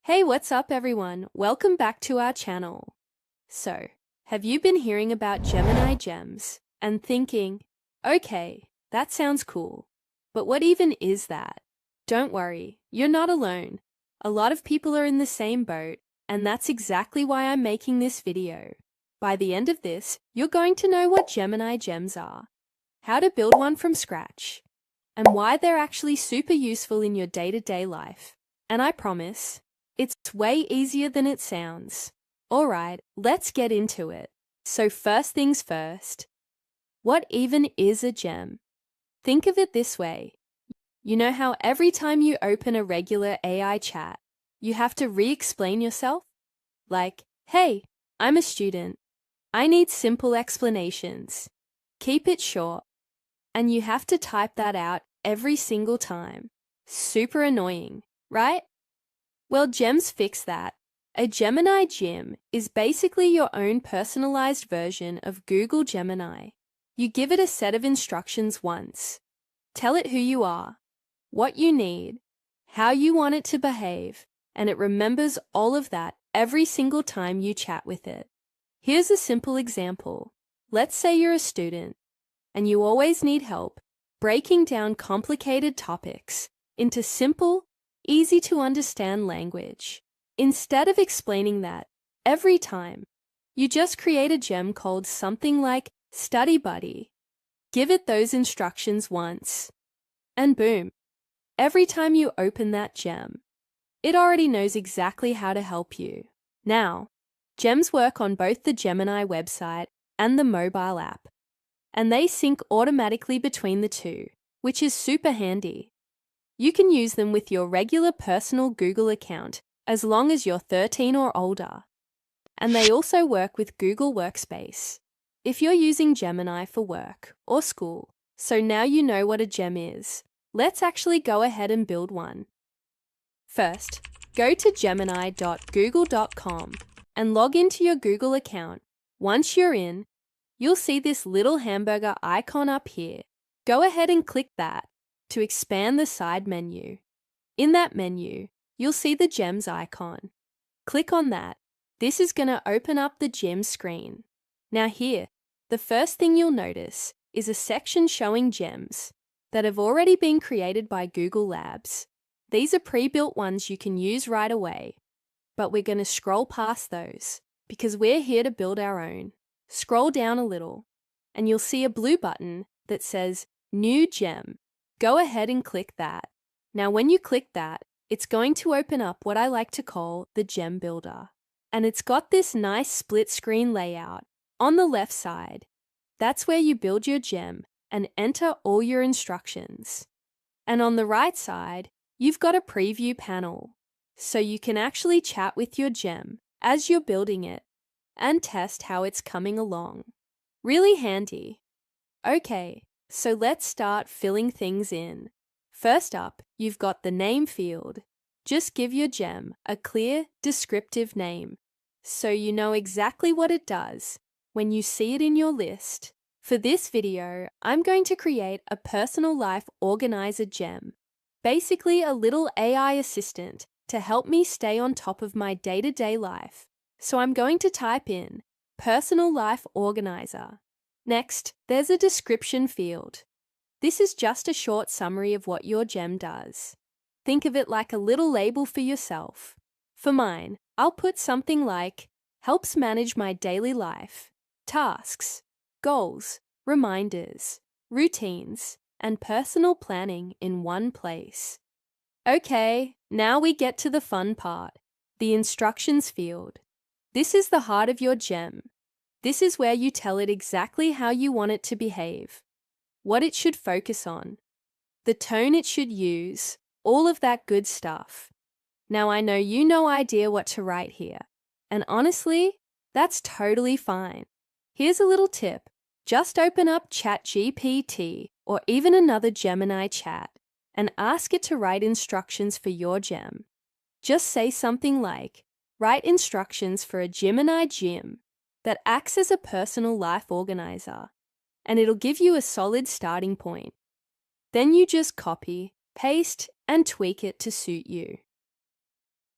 Hey, what's up everyone? Welcome back to our channel. So, have you been hearing about Gemini Gems and thinking, okay, that sounds cool, but what even is that? Don't worry, you're not alone. A lot of people are in the same boat, and that's exactly why I'm making this video. By the end of this, you're going to know what Gemini Gems are, how to build one from scratch, and why they're actually super useful in your day-to-day life. And I promise, it's way easier than it sounds. Alright, let's get into it. So first things first, what even is a gem? Think of it this way. You know how every time you open a regular AI chat, you have to re-explain yourself? Like, hey, I'm a student. I need simple explanations. Keep it short. And you have to type that out every single time. Super annoying, right? Well, Gems fix that. A Gemini Gem is basically your own personalized version of Google Gemini. You give it a set of instructions once. Tell it who you are, what you need, how you want it to behave, and it remembers all of that every single time you chat with it. Here's a simple example. Let's say you're a student, and you always need help breaking down complicated topics into simple, easy to understand language. Instead of explaining that every time, you just create a gem called something like Study Buddy. Give it those instructions once, and boom, every time you open that gem, it already knows exactly how to help you. Now, gems work on both the Gemini website and the mobile app, and they sync automatically between the two, which is super handy. You can use them with your regular personal Google account as long as you're 13 or older. And they also work with Google Workspace if you're using Gemini for work or school. So now you know what a gem is. Let's actually go ahead and build one. First, go to gemini.google.com and log into your Google account. Once you're in, you'll see this little hamburger icon up here. Go ahead and click that to expand the side menu. In that menu, you'll see the Gems icon. Click on that. This is going to open up the Gems screen. Now here, the first thing you'll notice is a section showing gems that have already been created by Google Labs. These are pre-built ones you can use right away, but we're going to scroll past those because we're here to build our own. Scroll down a little, and you'll see a blue button that says New Gem. Go ahead and click that. Now when you click that, it's going to open up what I like to call the Gem Builder. And it's got this nice split screen layout. On the left side, that's where you build your gem and enter all your instructions. And on the right side, you've got a preview panel, so you can actually chat with your gem as you're building it and test how it's coming along. Really handy. Okay, so let's start filling things in. First up, you've got the name field. Just give your gem a clear, descriptive name so you know exactly what it does when you see it in your list. For this video, I'm going to create a personal life organizer gem, basically a little AI assistant to help me stay on top of my day-to-day life. So I'm going to type in Personal Life Organizer. Next, there's a description field. This is just a short summary of what your gem does. Think of it like a little label for yourself. For mine, I'll put something like, helps manage my daily life, tasks, goals, reminders, routines, and personal planning in one place. Okay, now we get to the fun part, the instructions field. This is the heart of your gem. This is where you tell it exactly how you want it to behave, what it should focus on, the tone it should use, all of that good stuff. Now I know you no idea what to write here, and honestly, that's totally fine. Here's a little tip. Just open up ChatGPT or even another Gemini chat and ask it to write instructions for your gem. Just say something like, write instructions for a Gemini gem that acts as a personal life organizer, and it'll give you a solid starting point. Then you just copy, paste, and tweak it to suit you.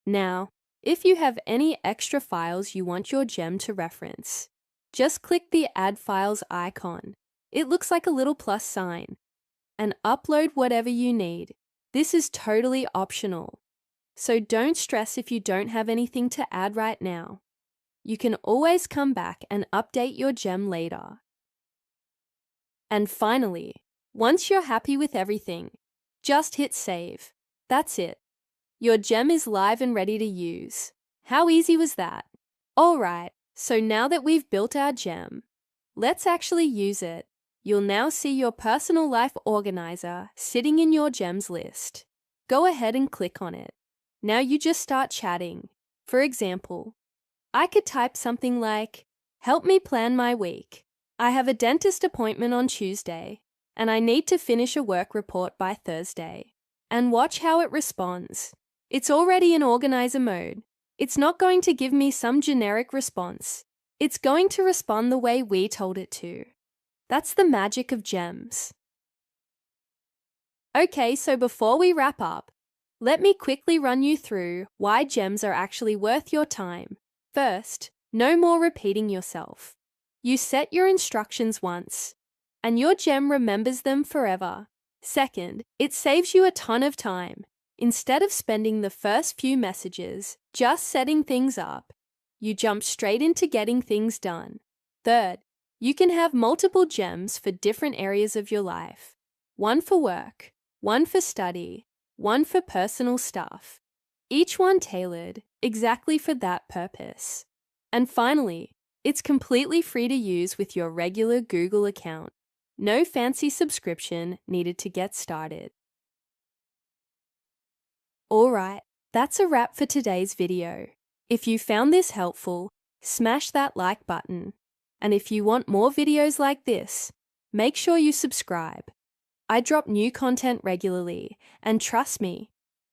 Now, If you have any extra files you want your gem to reference, just click the Add Files icon. It looks like a little plus sign, and upload whatever you need. This is totally optional, so don't stress if you don't have anything to add right now. You can always come back and update your gem later. And finally, once you're happy with everything, just hit save. That's it. Your gem is live and ready to use. How easy was that? Alright, so now that we've built our gem, let's actually use it. You'll now see your personal life organizer sitting in your gems list. Go ahead and click on it. Now you just start chatting. For example, I could type something like, "Help me plan my week. I have a dentist appointment on Tuesday, and I need to finish a work report by Thursday." And watch how it responds. It's already in organizer mode. It's not going to give me some generic response. It's going to respond the way we told it to. That's the magic of gems. Okay, so before we wrap up, let me quickly run you through why gems are actually worth your time. First, no more repeating yourself. You set your instructions once, and your gem remembers them forever. Second, it saves you a ton of time. Instead of spending the first few messages just setting things up, you jump straight into getting things done. Third, you can have multiple gems for different areas of your life. One for work, one for study, one for personal stuff. Each one tailored exactly for that purpose. And finally, it's completely free to use with your regular Google account. No fancy subscription needed to get started. Alright, that's a wrap for today's video. If you found this helpful, smash that like button. And if you want more videos like this, make sure you subscribe. I drop new content regularly, and trust me,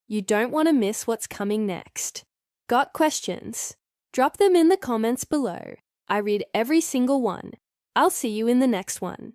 you don't want to miss what's coming next. Got questions? Drop them in the comments below. I read every single one. I'll see you in the next one.